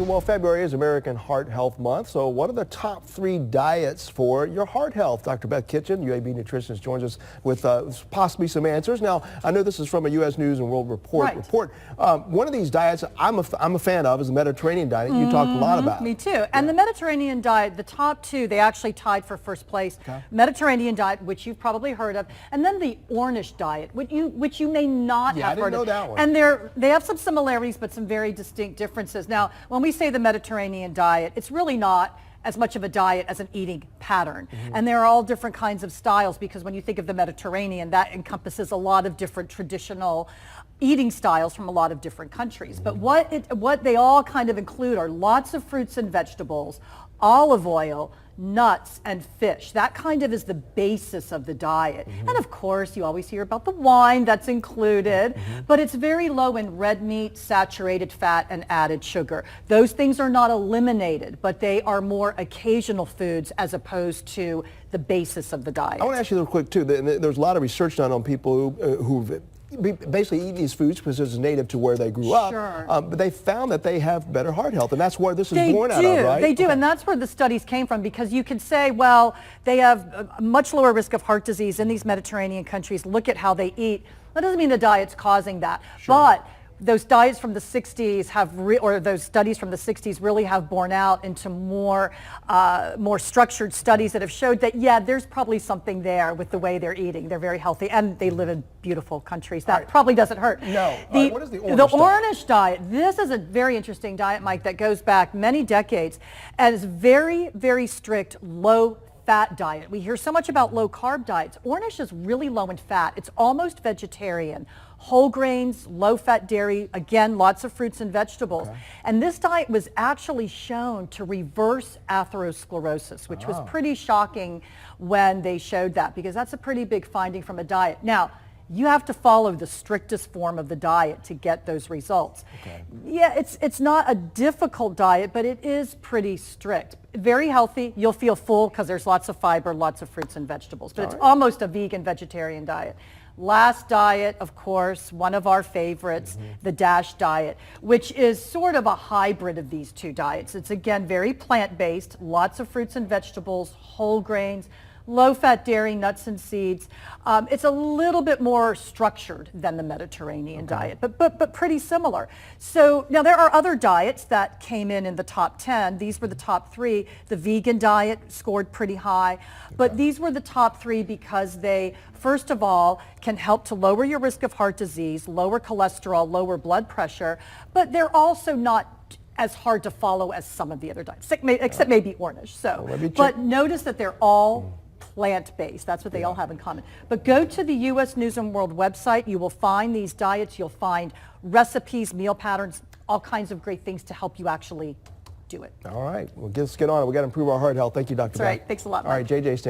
Kitchin. Well, February is American Heart Health Month, so what are the top 3 diets for your heart health? Dr. Beth Kitchin, UAB nutritionist, joins us with possibly some answers. Now, I know this is from a U.S. News and World Report. One of these diets I'm a fan of is the Mediterranean diet. You talked a lot about. Me too. And the Mediterranean diet, the top 2, they actually tied for first place. Mediterranean diet, which you've probably heard of, and then the Ornish diet, which you may not have heard of. I didn't know that one. And they have some similarities, but some very distinct differences. Now, when we say the Mediterranean diet, it's really not as much of a diet as an eating pattern. And there are all different kinds of styles, because when you think of the Mediterranean, that encompasses a lot of different traditional eating styles from a lot of different countries. But what they all kind of include are lots of fruits and vegetables, olive oil, nuts, and fish. That kind of is the basis of the diet. And of course, you always hear about the wine that's included, but it's very low in red meat, saturated fat, and added sugar. Those things are not eliminated, but they are more occasional foods as opposed to the basis of the diet. I want to ask you real quick too. There's a lot of research done on people who've basically eat these foods because it's native to where they grew up. But they found that they have better heart health, and that's where this is born out of, right? They do, and that's where the studies came from, because you could say, well, they have a much lower risk of heart disease in these Mediterranean countries. Look at how they eat. That doesn't mean the diet's causing that. But those diets from the 60s or those studies from the 60s really have borne out into more structured studies that have showed that, yeah, there's probably something there with the way they're eating. They're very healthy, and they live in beautiful countries. That probably doesn't hurt. No. What is the Ornish diet? The Ornish diet. This is a very interesting diet, Mike, that goes back many decades and is very, very strict, low-fat diet. We hear so much about low-carb diets. Ornish is really low in fat. It's almost vegetarian. Whole grains, low-fat dairy, again, lots of fruits and vegetables. And this diet was actually shown to reverse atherosclerosis, which was pretty shocking when they showed that, because that's a pretty big finding from a diet. Now, you have to follow the strictest form of the diet to get those results. Yeah, it's not a difficult diet, but it is pretty strict. Very healthy. You'll feel full because there's lots of fiber, lots of fruits and vegetables. But it's almost a vegan vegetarian diet. Last diet, of course, one of our favorites, the DASH diet, which is sort of a hybrid of these 2 diets. It's, again, very plant-based, lots of fruits and vegetables, whole grains, low-fat dairy, nuts and seeds. It's a little bit more structured than the Mediterranean diet, but pretty similar. So now there are other diets that came in the top 10. These were the top 3. The vegan diet scored pretty high, but these were the top 3 because they, first of all, can help to lower your risk of heart disease, lower cholesterol, lower blood pressure, but they're also not as hard to follow as some of the other diets, except maybe Ornish. So, but notice that they're all plant-based. That's what they all have in common. But go to the U.S. News and World website. You will find these diets. You'll find recipes, meal patterns, all kinds of great things to help you actually do it. All right. Well, let's get on it. We got to improve our heart health. Thank you, Dr. Beth. That's right. Thanks a lot, Mike. All right, JJ, stand.